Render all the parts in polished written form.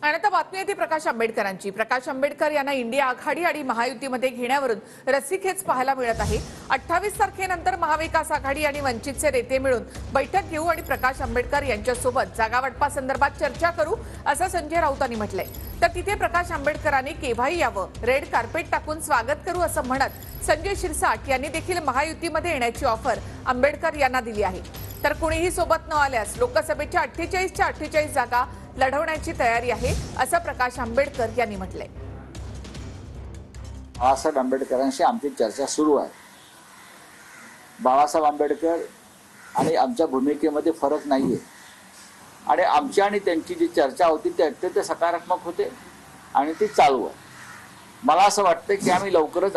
आणि आता बातमी येते प्रकाश आंबेडकरांची। प्रकाश आंबेडकर यांना इंडिया आघाडी आणि महायुतीमध्ये घेण्यावरून रस्सीखेच पाहायला मिळत आहे। 28 तारखेनंतर महाविकास आघाडी आणि वंचितचे नेते मिळून बैठक घेऊ आणि प्रकाश आंबेडकर यांच्यासोबत जागा वाटपासंदर्भात चर्चा करू असं संजय राऊतांनी म्हटलंय। तर तिथे प्रकाश आंबेडकरांनी केव्हाही यावं, रेड कार्पेट टाकून स्वागत करू असं म्हणत संजय शिरसाट यांनी देखील महायुतीमध्ये येण्याची ऑफर आंबेडकर यांना दिली आहे। तर कुणीही सोबत न आल्यास लोकसभेच्या 48च्या 48 जागा लढवण्याची तयारी आहे असं प्रकाश आंबेडकर यांनी म्हटलंय। बाळासाहेब आंबेडकरांशी आमची चर्चा सुरू आहे। बाळासाहेब आंबेडकर आणि आमच्या भूमिकेमध्ये फरक नाहीये आणि आमची आणि त्यांची जी चर्चा होती ती अत्यंत सकारात्मक होते आणि ती चालू आहे। मला असं वाटतं की आम्ही लवकरच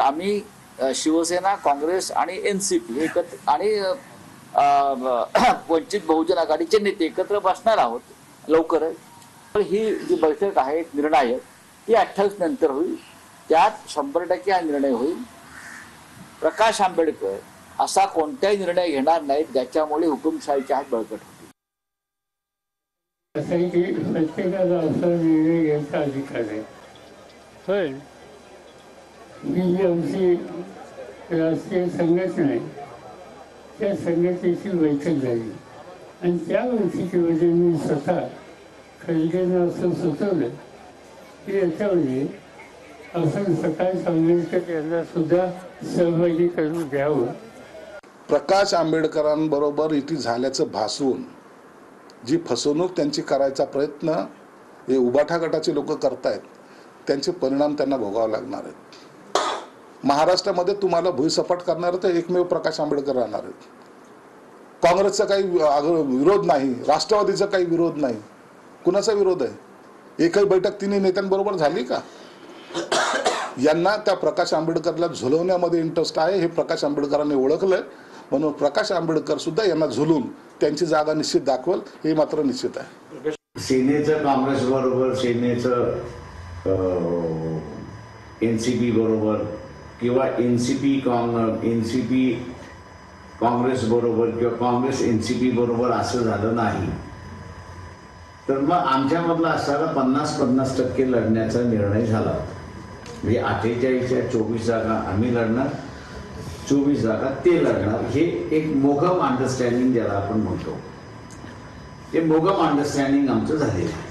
शिवसेना, काँग्रेस आणि एनसीपी एकत्र आणि वंचित बहुजन आघाडीचे नेते एकत्र बसणार आहोत लवकरच। तर ही जी बैठक आहे एक निर्णायक ती 28 नंतर होईल। त्यात 100% हा निर्णय होईल। प्रकाश आंबेडकर असा कोणताही निर्णय घेणार नाहीत ज्याच्यामुळे हुकुमशाहीचे हात बळकट होतील। प्रत्येकाला असा निर्णय घ्यायचा अधिकार आहे। पण ही जी आमची राष्ट्रीय संघटना आहे त्या संघटनेची बैठक झाली आणि त्या बैठकीमध्ये मी स्वतः खरगेंना असं सुचवलं की याच्यामध्ये आपण प्रकाश आंबेडकर यांना सुद्धा सहभागी करून घ्यावं। प्रकाश आंबेडकरांबरोबर इथे झाल्याचं भासवून जी फसवणूक त्यांची करायचा प्रयत्न हे उबाठा गटाचे लोक करतायत त्यांचे परिणाम त्यांना भोगावे लागणार आहेत। महाराष्ट्रामध्ये तुम्हाला भुईसपाट करणार तर एकमेव प्रकाश आंबेडकर राहणार आहेत। काँग्रेसचा काही विरोध नाही, राष्ट्रवादीचा काही विरोध नाही, कुणाचा विरोध आहे? एकही बैठक तिन्ही नेत्यांबरोबर झाली का? यांना त्या प्रकाश आंबेडकरला झुलवण्यामध्ये इंटरेस्ट आहे हे प्रकाश आंबेडकरांनी ओळखलंय, म्हणून प्रकाश आंबेडकर सुद्धा यांना झुलून त्यांची जागा निश्चित दाखवल हे मात्र निश्चित आहे। सेनेचं काँग्रेस बरोबर, सेनेचं एनसीपी बरोबर किंवा एनसीपी काँग्रेस बरोबर किंवा काँग्रेस एनसीपी बरोबर असं झालं नाही तर मग आमच्यामधला असणारा 50-50% लढण्याचा निर्णय झाला। म्हणजे 48च्या 24 जागा आम्ही लढणार, 24 जागा ते लढणार। हे एक मोगम अंडरस्टँडिंग ज्याला आपण म्हणतो ते मोगम अंडरस्टँडिंग आमचं झालेलं आहे।